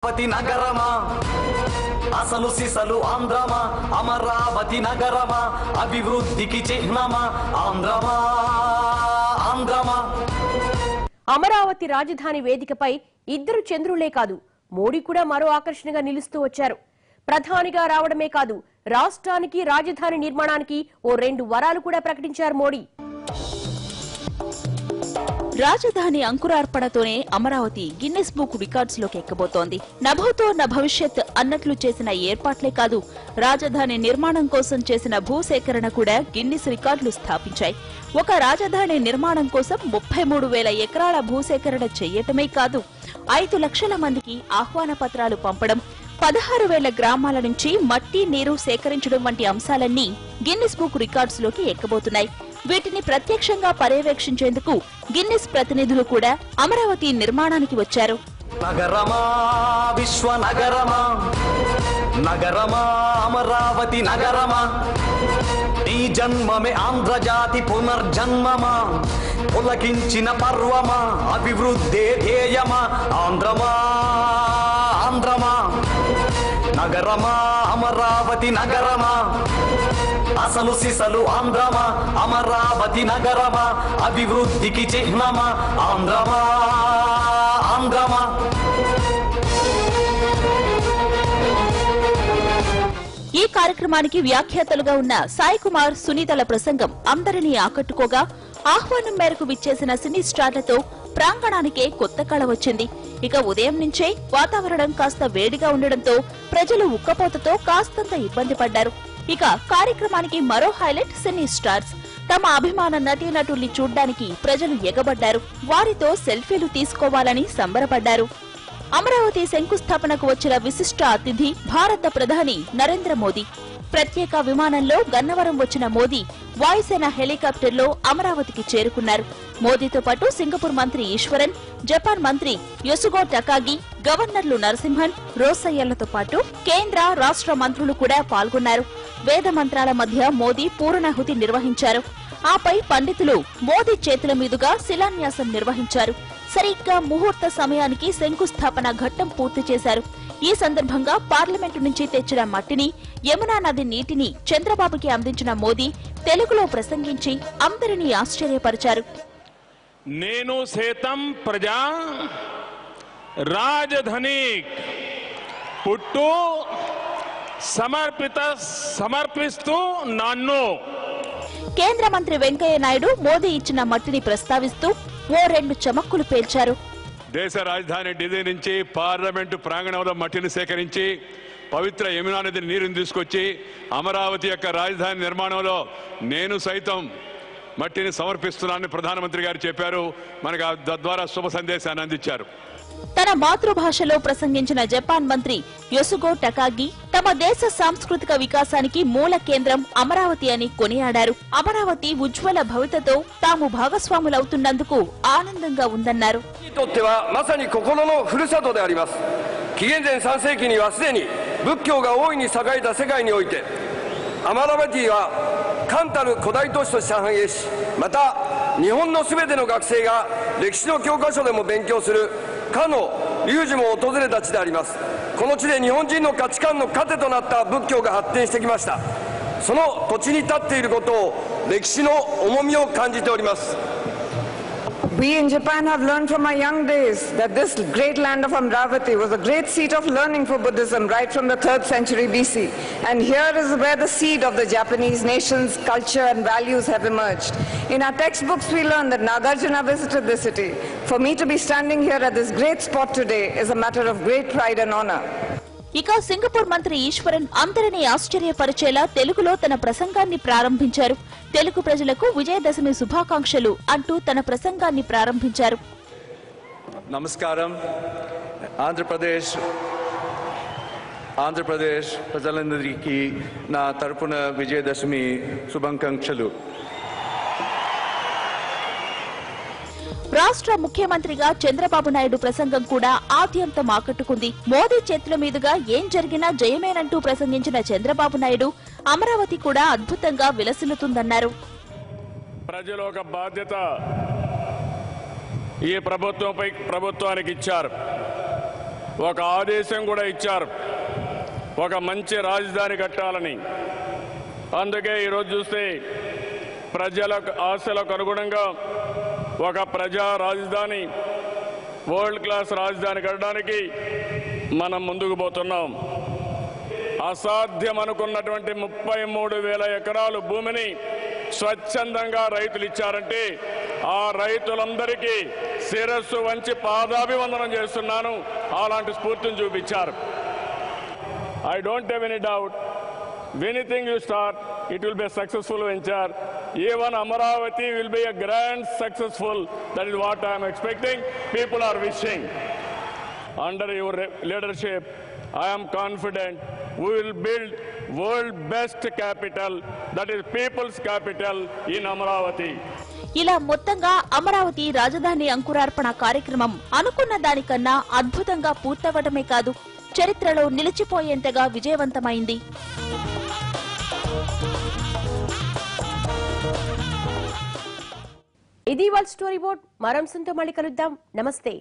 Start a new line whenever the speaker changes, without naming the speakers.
అమరావతి నగరమా అసలు సిసలు ఆంధ్రమా అమరావతి నగరమా అభివృద్ధికి చిహ్నమా ఆంధ్రమా ఆంధ్రమా
అమరావతి రాజధాని వేదికపై ఇద్దరు చంద్రులే కాదు మోడీ కూడా మరో ఆకర్షణగా నిలుస్తూ వచ్చారు. ప్రధానిగా రావడమే కాదు రాష్ట్రానికి రాజధాని నిర్మాణానికి ఓ 2 వరాలు కూడా ప్రకటించారు మోడీ.
రాజధాని అంకురార్పణతోనే అమరావతి గిన్నెస్ బుక్ రికార్డ్స్ లోకి ఎక్కబోతోంది. నభోతో న భవిష్యత్ అన్నట్లు చేసిన ఏర్పాట్లే కాదు రాజధాని నిర్మాణం కోసం చేసిన భూసేకరణ కూడా గిన్నెస్ రికార్డులు స్థాపించాయి. ఒక రాజధాని నిర్మాణం కోసం 33,000 ఎకరాల భూసేకరణ చేయటమే కాదు 5 లక్షల మందికి ఆహ్వాన పత్రాలు పంపడం, 16,000 గ్రామాల నుంచి మట్టి నీరు సేకరించడం వంటి అంశాలన్నీ గిన్నెస్ బుక్ రికార్డ్స్ లోకి ఎక్కబోతున్నాయి. వీటిని ప్రత్యక్షంగా పర్యవేక్షించేందుకు గిన్నెస్ ప్రతినిధులు కూడా అమరావతి నిర్మాణానికి వచ్చారు.
నగరమా విశ్వ నగరమా నగరమా అమరావతి నగరమా నీ జన్మమే ఆంధ్రజాతి పునర్జన్మమా పులకించిన పర్వమా అభివృద్ధి ధ్యేయమా ఆంధ్రమా ఆంధ్రమా నగరమా అమరావతి నగరమా అసలు సిసలు ఆంధ్రమా అమరావతి నగరమా అభివృద్ధికి చిహ్నమా ఆంధ్రమా ఆంధ్రమా
ఈ కార్యక్రమానికి వ్యాఖ్యాతలుగా ఉన్న సాయి కుమార్, సునీతల ప్రసంగం అందరినీ ఆకట్టుకోగా ఆహ్వానం మేరకు విచ్చేసిన సినీ స్టార్లతో ప్రాంగణానికే కొత్త కళ వచ్చింది. ఇక ఉదయం నుంచే వాతావరణం కాస్త వేడిగా ఉండడంతో ప్రజలు ఉక్కపోతతో కాస్తంత ఇబ్బంది పడ్డారు. ఇక కార్యక్రమానికి మరో హైలైట్ సినీ స్టార్స్. తమ అభిమాన నటీనటుల్ని చూడ్డానికి ప్రజలు ఎగబడ్డారు. వారితో సెల్ఫీలు తీసుకోవాలని సంబరపడ్డారు. అమరావతి శంకుస్థాపనకు వచ్చిన విశిష్ట అతిథి భారత ప్రధాని నరేంద్ర మోదీ. ప్రత్యేక విమానంలో గన్నవరం వచ్చిన మోదీ వాయుసేన హెలికాప్టర్లో అమరావతికి చేరుకున్నారు. మోదీతో పాటు సింగపూర్ మంత్రి ఈశ్వరన్, జపాన్ మంత్రి యొసుగో టకాగి, గవర్నర్లు నరసింహన్, రోసయ్యలతో పాటు కేంద్ర, రాష్ట్ర మంత్రులు కూడా పాల్గొన్నారు. వేద మంత్రాల మధ్య మోదీ పూర్ణాహుతి నిర్వహించారు. ఆపై పండితులు మోదీ చేతుల మీదుగా శిలాన్యాసం నిర్వహించారు. సరిగ్గా ముహూర్త సమయానికి శంకుస్థాపన ఘట్టం పూర్తి చేశారు. ఈ సందర్భంగా పార్లమెంటు నుంచి తెచ్చిన మట్టిని, యమునా నది నీటిని చంద్రబాబుకి అందించిన మోదీ తెలుగులో ప్రసంగించి అందరినీ ఆశ్చర్యపరిచారు.
నేను సేతం ప్రజా రాజధాని పుట్టు సమర్పిస్తూ నన్ను.
కేంద్ర మంత్రి వెంకయ్య నాయుడు మోదీ ఇచ్చిన మట్టిని ప్రస్తావిస్తూ ఓ 2 చమక్కులు పేల్చారు.
దేశ రాజధాని ఢిల్లీ నుంచి పార్లమెంటు ప్రాంగణంలో మట్టిని సేకరించి పవిత్ర యమునా నది నీరుని తీసుకొచ్చి అమరావతి యొక్క రాజధాని నిర్మాణంలో నేను సైతం మట్టిని సమర్పిస్తున్నానని ప్రధానమంత్రి గారు చెప్పారు. మనకు తద్వారా శుభ సందేశాన్ని అందించారు.
తన మాతృభాషలో ప్రసంగించిన జపాన్ మంత్రి యొసుగో టకాగి తమ దేశ సాంస్కృతిక వికాసానికి మూల కేంద్రం అమరావతి అని కొనియాడారు. అమరావతి ఉజ్వల భవితతో తాము భాగస్వాములవుతున్నందుకు ఆనందంగా ఉందన్నారు.
紀元前3世紀にはすでに仏教が大いに栄えた世界においてアマラバティは冠たる古代都市として繁栄し、また日本のすべての学生が歴史の教科書でも勉強するかの龍樹も訪れた地であります。この地で日本人の価値観の糧となった仏教が発展してきました。その土地に立っていることを歴史の重みを感じております。
We in Japan have learned from our young days that this great land of Amravati was a great seat of learning for Buddhism right from the 3rd century BC. And here is where the seed of the Japanese nation's culture and values have emerged. In our textbooks we learn that Nagarjuna visited the city. For me to be standing here at this great spot today is a matter of great pride and honor.
ఇక Singapore మంత్రి ఈశ్వరన్ అందరినీ ఆశ్చర్యపరిచేలా తెలుగులో తన ప్రసంగాన్ని ప్రారంభించారు. తెలుగు ప్రజలకు విజయదశమి శుభాకాంక్షలు అంటూ తన ప్రసంగాన్ని ప్రారంభించారు.
నమస్కారం. ఆంధ్రప్రదేశ్ ప్రజలందరికీ నా తరపున విజయదశమి శుభాకాంక్షలు.
రాష్ట్ర ముఖ్యమంత్రిగా చంద్రబాబు నాయుడు ప్రసంగం కూడా ఆద్యంతం ఆకట్టుకుంది. మోదీ చేతుల మీదుగా ఏం జరిగినా జయమేనంటూ ప్రసంగించిన చంద్రబాబు నాయుడు అమరావతి కూడా అద్భుతంగా విలసిల్లుతుందన్నారు.
ప్రజల ఒక బాధ్యత ఈ ప్రభుత్వానికి ఇచ్చారు. ఒక ఆదేశం కూడా ఇచ్చారు, ఒక మంచి రాజధాని కట్టాలని. అందుకే ఈరోజు చూస్తే ప్రజల ఆశలకు అనుగుణంగా ఒక ప్రజా రాజధాని, వరల్డ్ క్లాస్ రాజధాని కట్టడానికి మనం ముందుకు పోతున్నాం. అసాధ్యం అనుకున్నటువంటి 33,000 ఎకరాలు భూమిని స్వచ్ఛందంగా రైతులు ఇచ్చారంటే ఆ రైతులందరికీ శిరస్సు వంచి పాదాభివందనం చేస్తున్నాను. అలాంటి స్ఫూర్తిని చూపించారు. I don't have any doubt. Anything you start, it will be a successful venture. Even Amaravati will be a grand successful. That is what I am expecting. People are wishing. Under your leadership, I am confident we will build world best capital, that is people's capital in Amaravati.
ఇలా మొత్తంగా అమరావతి రాజధాని అంకురార్పణ కార్యక్రమం అనుకున్న దానికన్నా అద్భుతంగా పూర్తవడమే కాదు, చరిత్రలో నిలిచిపోయేంతగా విజయవంతమైంది.
ఇది వాళ్ళ స్టోరీ బోర్డ్. మరో అంశంతో మళ్ళీ కలుద్దాం. నమస్తే.